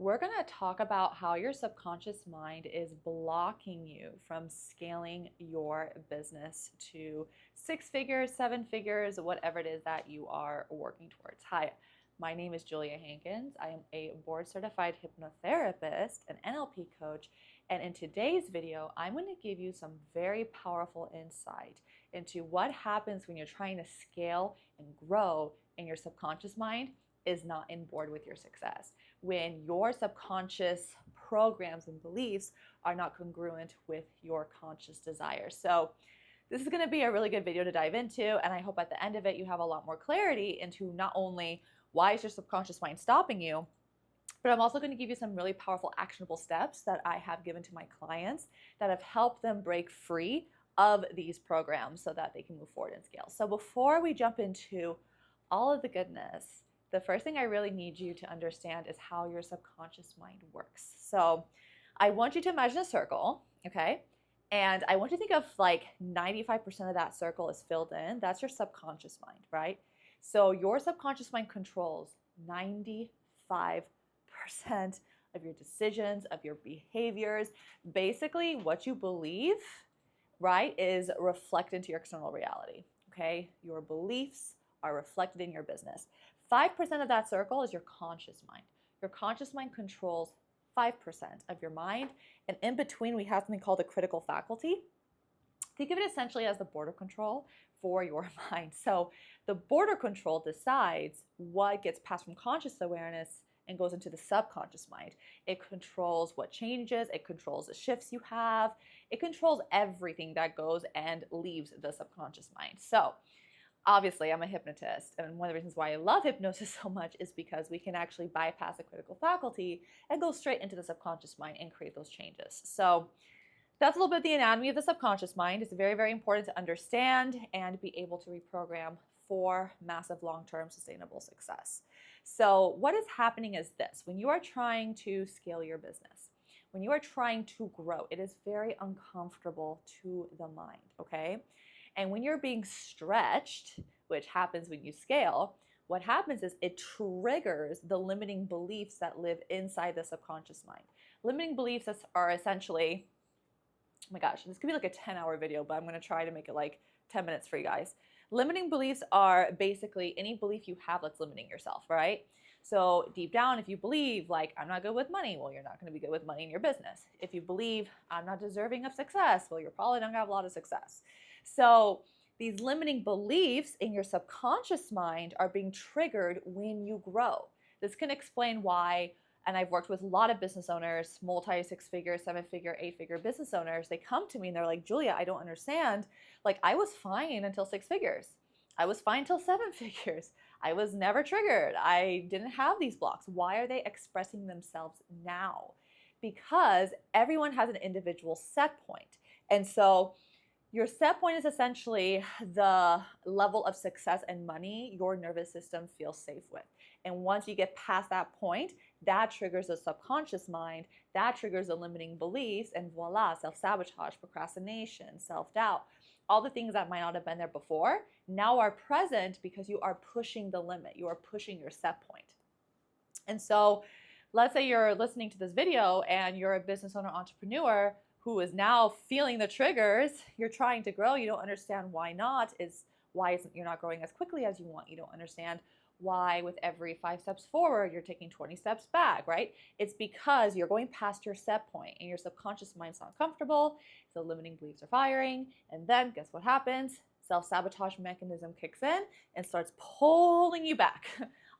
we're going to talk about how your subconscious mind is blocking you from scaling your business to 6 figures, 7 figures, whatever it is that you are working towards. Hi, my name is Julia Hankins. I am a board certified hypnotherapist, an NLP coach, and in today's video, I'm going to give you some very powerful insight into what happens when you're trying to scale and grow and your subconscious mind is not in board with your success, when your subconscious programs and beliefs are not congruent with your conscious desires. So this is going to be a really good video to dive into, and I hope at the end of it you have a lot more clarity into not only why is your subconscious mind stopping you, but I'm also going to give you some really powerful actionable steps that I have given to my clients that have helped them break free of these programs so that they can move forward and scale. So before we jump into all of the goodness, the first thing I really need you to understand is how your subconscious mind works. So I want you to imagine a circle, okay? And I want you to think of like 95% of that circle is filled in. That's your subconscious mind, right? So your subconscious mind controls 95% of your decisions, of your behaviors. Basically, what you believe, right, is reflected into your external reality, okay? Your beliefs are reflected in your business. 5% of that circle is your conscious mind. Your conscious mind controls 5% of your mind. And in between, we have something called a critical faculty. Think of it essentially as the border control for your mind. So the border control decides what gets passed from conscious awareness and goes into the subconscious mind. It controls what changes, it controls the shifts you have, it controls everything that goes and leaves the subconscious mind. So obviously, I'm a hypnotist, and one of the reasons why I love hypnosis so much is because we can actually bypass the critical faculty and go straight into the subconscious mind and create those changes. So that's a little bit of the anatomy of the subconscious mind. It's very, very important to understand and be able to reprogram for massive long-term sustainable success. So what is happening is this: when you are trying to scale your business, when you are trying to grow, it is very uncomfortable to the mind, okay? And when you're being stretched, which happens when you scale, what happens is it triggers the limiting beliefs that live inside the subconscious mind. Limiting beliefs are essentially, oh my gosh, this could be like a 10-hour video, but I'm going to try to make it like 10 minutes for you guys. Limiting beliefs are basically any belief you have that's limiting yourself, right? So deep down, if you believe like I'm not good with money, well, you're not going to be good with money in your business. If you believe I'm not deserving of success, well, you're probably not going to have a lot of success. So these limiting beliefs in your subconscious mind are being triggered when you grow. This can explain why, and I've worked with a lot of business owners, multi-6-figure, 7-figure, 8-figure business owners. They come to me and they're like, Julia, I don't understand. Like, I was fine until 6 figures. I was fine till 7 figures. I was never triggered. I didn't have these blocks. Why are they expressing themselves now? Because everyone has an individual set point. And so your set point is essentially the level of success and money your nervous system feels safe with. And once you get past that point, that triggers the subconscious mind, that triggers the limiting beliefs, and voila, self-sabotage, procrastination, self-doubt, all the things that might not have been there before now are present because you are pushing the limit, you are pushing your set point. And so let's say you're listening to this video and you're a business owner, entrepreneur, who is now feeling the triggers. You're trying to grow. You don't understand why not. You're not growing as quickly as you want. You don't understand why with every 5 steps forward, you're taking 20 steps back, right? It's because you're going past your set point and your subconscious mind's not comfortable. So limiting beliefs are firing. And then guess what happens? Self-sabotage mechanism kicks in and starts pulling you back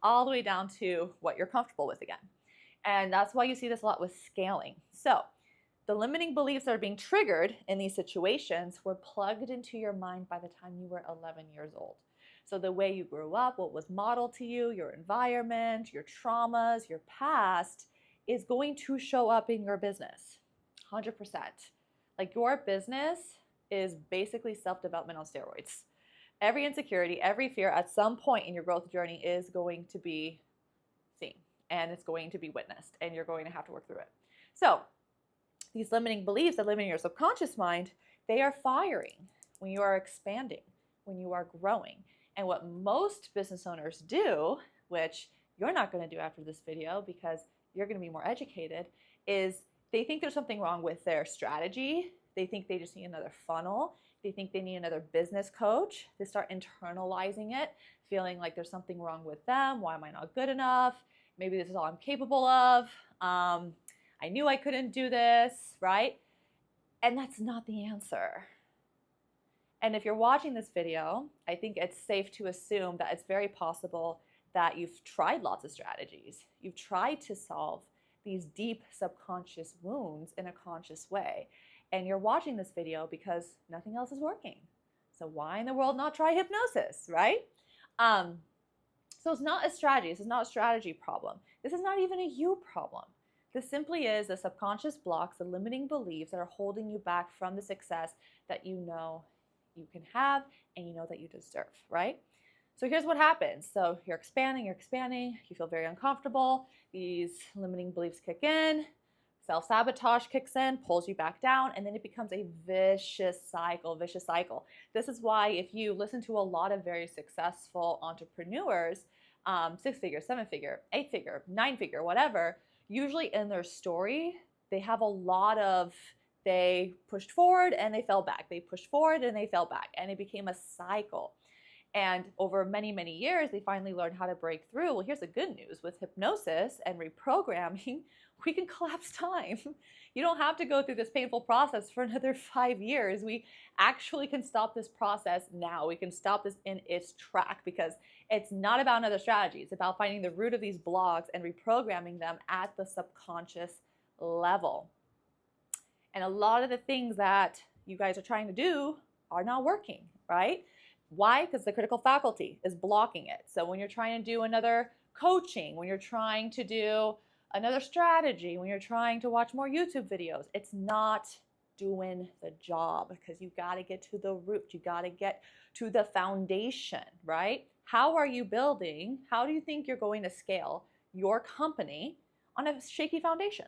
all the way down to what you're comfortable with again. And that's why you see this a lot with scaling. So the limiting beliefs that are being triggered in these situations were plugged into your mind by the time you were 11 years old. So the way you grew up, what was modeled to you, your environment, your traumas, your past is going to show up in your business, 100%. Like your business is basically self-development on steroids. Every insecurity, every fear at some point in your growth journey is going to be seen and it's going to be witnessed and you're going to have to work through it. So these limiting beliefs that live in your subconscious mind, they are firing when you are expanding, when you are growing. And what most business owners do, which you're not going to do after this video, because you're going to be more educated, is they think there's something wrong with their strategy. They think they just need another funnel. They think they need another business coach. They start internalizing it, feeling like there's something wrong with them. Why am I not good enough? Maybe this is all I'm capable of. I knew I couldn't do this, right? And that's not the answer. And if you're watching this video, I think it's safe to assume that it's very possible that you've tried lots of strategies. You've tried to solve these deep subconscious wounds in a conscious way. And you're watching this video because nothing else is working. So why in the world not try hypnosis, right? So it's not a strategy. This is not a strategy problem. This is not even a you problem. This simply is the subconscious blocks, the limiting beliefs that are holding you back from the success that you know you can have and you know that you deserve, right? So here's what happens. So you're expanding, you feel very uncomfortable. These limiting beliefs kick in, self-sabotage kicks in, pulls you back down, and then it becomes a vicious cycle. This is why if you listen to a lot of very successful entrepreneurs, 6-figure, 7-figure, 8-figure, 9-figure, whatever, usually in their story, they have a lot of, they pushed forward and they fell back. They pushed forward and they fell back, and it became a cycle. And over many, many years, they finally learned how to break through. Well, here's the good news. With hypnosis and reprogramming, we can collapse time. You don't have to go through this painful process for another 5 years. We actually can stop this process now. We can stop this in its track, because it's not about another strategy. It's about finding the root of these blocks and reprogramming them at the subconscious level. And a lot of the things that you guys are trying to do are not working, right? Why? Because the critical faculty is blocking it. So when you're trying to do another coaching, when you're trying to do another strategy, when you're trying to watch more YouTube videos, it's not doing the job, because you got to get to the root. You got to get to the foundation, right? How are you building? How do you think you're going to scale your company on a shaky foundation?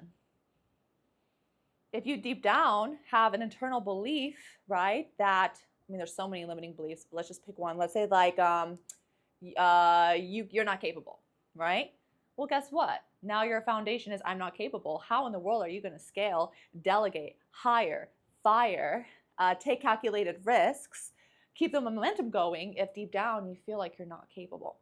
If you deep down have an internal belief, right, that, I mean, there's so many limiting beliefs, but let's just pick one. Let's say like you're not capable, right? Well, guess what? Now your foundation is I'm not capable. How in the world are you going to scale, delegate, hire, fire, take calculated risks, keep the momentum going if deep down you feel like you're not capable?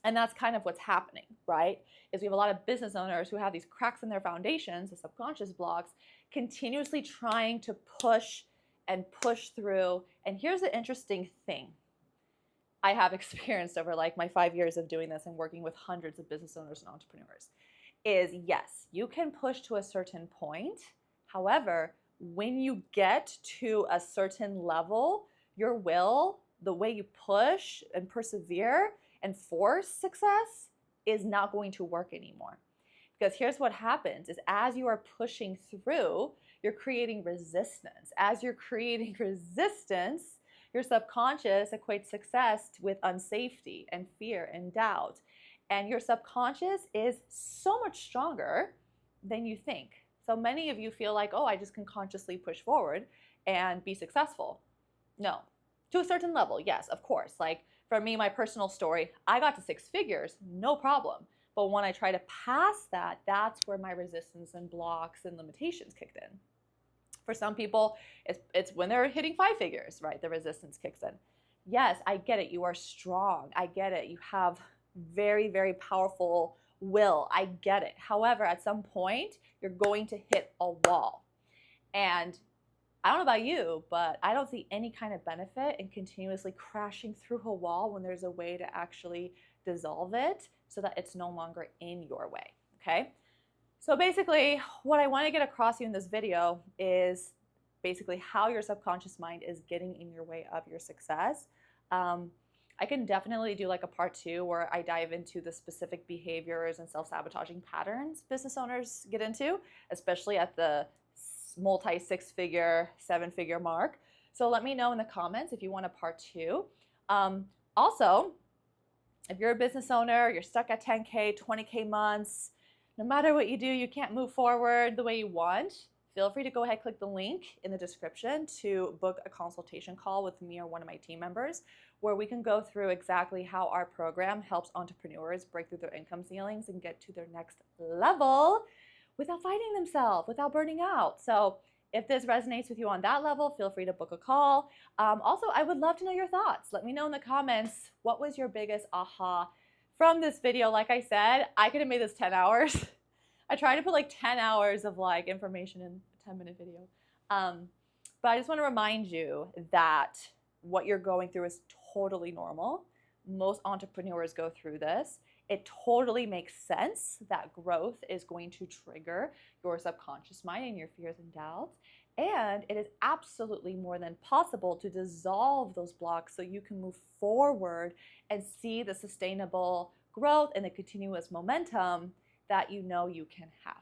And that's kind of what's happening, right? Is we have a lot of business owners who have these cracks in their foundations, the subconscious blocks, continuously trying to push and push through. And here's the interesting thing I have experienced over like my 5 years of doing this and working with hundreds of business owners and entrepreneurs is, yes, you can push to a certain point. However, when you get to a certain level, your will, the way you push and persevere and force success is not going to work anymore. Because here's what happens is as you are pushing through, you're creating resistance. As you're creating resistance, your subconscious equates success with unsafety and fear and doubt. And your subconscious is so much stronger than you think. So many of you feel like, oh, I just can consciously push forward and be successful. No, to a certain level, yes, of course. Like for me, my personal story, I got to 6 figures, no problem. But when I try to pass that, that's where my resistance and blocks and limitations kicked in. For some people, it's when they're hitting 5 figures, right? The resistance kicks in. Yes, I get it. You are strong. I get it. You have very, very powerful will. I get it. However, at some point, you're going to hit a wall. And I don't know about you, but I don't see any kind of benefit in continuously crashing through a wall when there's a way to actually dissolve it so that it's no longer in your way, okay? So basically, what I want to get across to you in this video is basically how your subconscious mind is getting in your way of your success. I can definitely do like a part 2 where I dive into the specific behaviors and self-sabotaging patterns business owners get into, especially at the multi 6-figure, 7-figure mark. So let me know in the comments if you want a part 2. Also, if you're a business owner, you're stuck at 10K, 20K months, no matter what you do, you can't move forward the way you want, feel free to go ahead, click the link in the description to book a consultation call with me or one of my team members, where we can go through exactly how our program helps entrepreneurs break through their income ceilings and get to their next level without fighting themselves, without burning out. So if this resonates with you on that level, feel free to book a call. Also, I would love to know your thoughts. Let me know in the comments, what was your biggest aha from this video? Like I said, I could have made this 10 hours. I try to put like 10 hours of like information in a 10-minute video. But I just want to remind you that what you're going through is totally normal. Most entrepreneurs go through this. It totally makes sense that growth is going to trigger your subconscious mind and your fears and doubts. And it is absolutely more than possible to dissolve those blocks so you can move forward and see the sustainable growth and the continuous momentum that you know you can have.